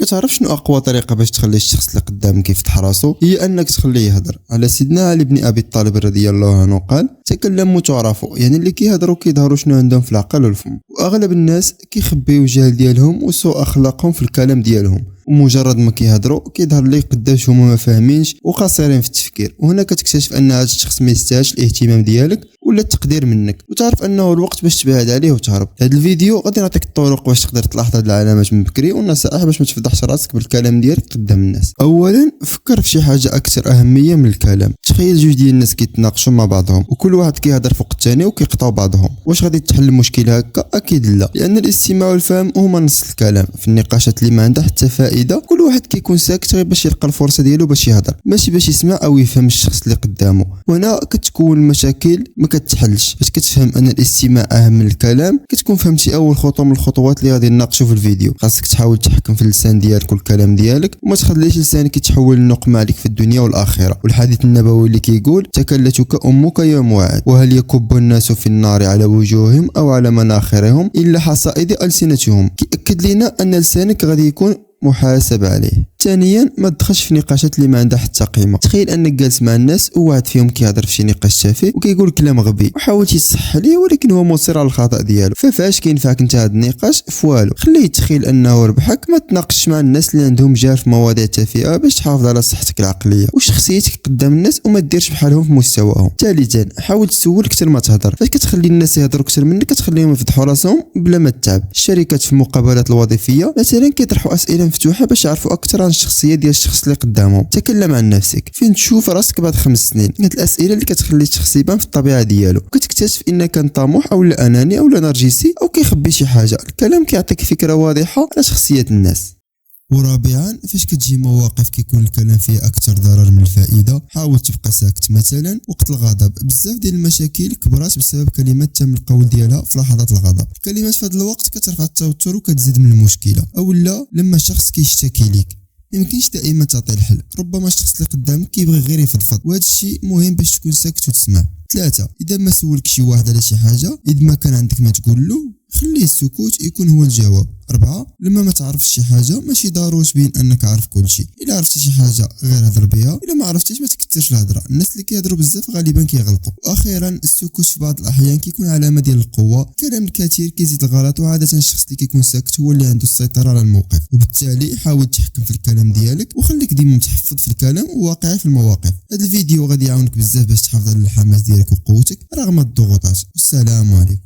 كتعرف شنو اقوى طريقه باش تخلي الشخص اللي قدامك يفتح راسو؟ هي انك تخليه يهضر. على سيدنا علي بن ابي طالب رضي الله عنه قال: تكلموا تعرفوا، يعني اللي كيهضروا كيظهروا شنو عندهم في العقل والفم. واغلب الناس كيخبيو الجهل ديالهم وسوء اخلاقهم في الكلام ديالهم، ومجرد ما كيهضروا كيظهر لي قداش هما ما فاهمينش وقاصرين في التفكير. وهنا كتكتشف ان هذا الشخص ما يستاهلش الاهتمام ديالك ولا التقدير منك، وتعرف انه الوقت باش تبعد عليه وتهرب. هذا الفيديو غادي نعطيك الطرق باش تقدر تلاحظ هذه العلامات من بكري، والنصائح باش ما تفضحش راسك بالكلام ديالك قدام الناس. اولا، فكر في شي حاجه اكثر اهميه من الكلام. تخيل جوج ديال الناس كيتناقشوا مع بعضهم وكل واحد كيهضر فوق الثاني وكيقطعوا بعضهم. واش غادي تحل المشكل هكا؟ اكيد لا، لان الاستماع والفهم هما نص الكلام. في النقاشات اللي ما عندها حتى فائده كل واحد كيكون ساكت غير باش يلقى الفرصه ديالو باش يهضر، ماشي باش يسمع او يفهم الشخص اللي قدامه. وهنا كتكون المشاكل ما كتحلش. باش كتفهم ان الاستماع اهم من الكلام كتكون فهمتي اول خطوه من الخطوات اللي غادي نناقشوا في الفيديو. خاصك تحاول تحكم في اللسان ديالك والكلام ديالك، وما تخليش لسانك يتحول لنقمه عليك في الدنيا والاخره. والحديث النبوي اللي كيقول: تكلتك امك يوم واحد، وهل يكب الناس في النار على وجوههم او على مناخرهم الا حصائد السنتهم. كيأكد لنا ان لسانك غادي يكون محاسب عليه. ثانيا، ما تدخلش في نقاشات اللي ما عندها حتى قيمه. تخيل انك جالس مع الناس وواحد فيهم كيهضر في شي نقاش تافه وكيقول كلام غبي، وحاول تصح ليه ولكن هو مصر على الخطا ديالو. فاش كينفعك انت هذا النقاش؟ فوالو. خليه يتخيل انه ربحك. ما تناقش مع الناس اللي عندهم جار في مواضيع تافهه باش تحافظ على صحتك العقليه وشخصيتك قدام الناس، وما ديرش بحالهم في مستواهم. ثالثا، حاول تسول كثر ما تهضر. فاش كتخلي الناس يهضروا كثر منك كتخليهم يفضحوا راسهم بلا ما تتعب. الشركات في المقابلات الوظيفيه مثلا كيطرحوا اسئله مفتوحه باش يعرفوا اكثر عن الشخصيه ديال الشخص اللي قدامهم. تكلم عن نفسك. فين تشوف راسك بعد 5 سنين؟ هاد الاسئله اللي كتخلي الشخص يبان في الطبيعه ديالو، وكتكتشف ان كان طموح او لا اناني او لا نرجسي او كيخبي شي حاجه. الكلام كيعطيك فكره واضحه على شخصيه الناس. ورابعا، فاش كتجي مواقف كيكون الكلام فيه اكثر ضرر من الفائده حاول تبقى ساكت. مثلا وقت الغضب، بزاف ديال المشاكل كبرات بسبب كلمات تم القول ديالها في لحظات الغضب. الكلمات في هذا الوقت كترفع التوتر وكتزيد من المشكله. او لا لما شخص كيشتكي ليك، يمكنش دائما تعطي الحل. ربما الشخص اللي قدامك كيبغي غير يفضفض، وهذا الشيء مهم باش تكون ساكت وتسمع. 3، اذا ما سولك شي واحد على شي حاجه، اذا ما كان عندك ما تقول له خليه السكوت يكون هو الجواب. 4، لما ما تعرفش شي حاجه ماشي ضروري تبين انك عارف كل شيء. الا عرفتي شي حاجه غير هضر بها، الا ما عرفتيش ما تكثرش الهضره. الناس اللي كيهضروا بزاف غالبا كيغلطوا. واخيرا، السكوت في بعض الاحيان كيكون علامه ديال القوه. الكلام الكثير كيزيد الغلط، وعاده الشخص اللي كيكون ساكت هو اللي عنده السيطره على الموقف. وبالتالي حاول تحكم في الكلام ديالك وخليك ديما متحفظ في الكلام وواقعي في المواقف. هذا الفيديو غادي يعاونك بزاف باش تحافظ على الحماس ديالك وقوتك رغم الضغوطات. والسلام عليكم.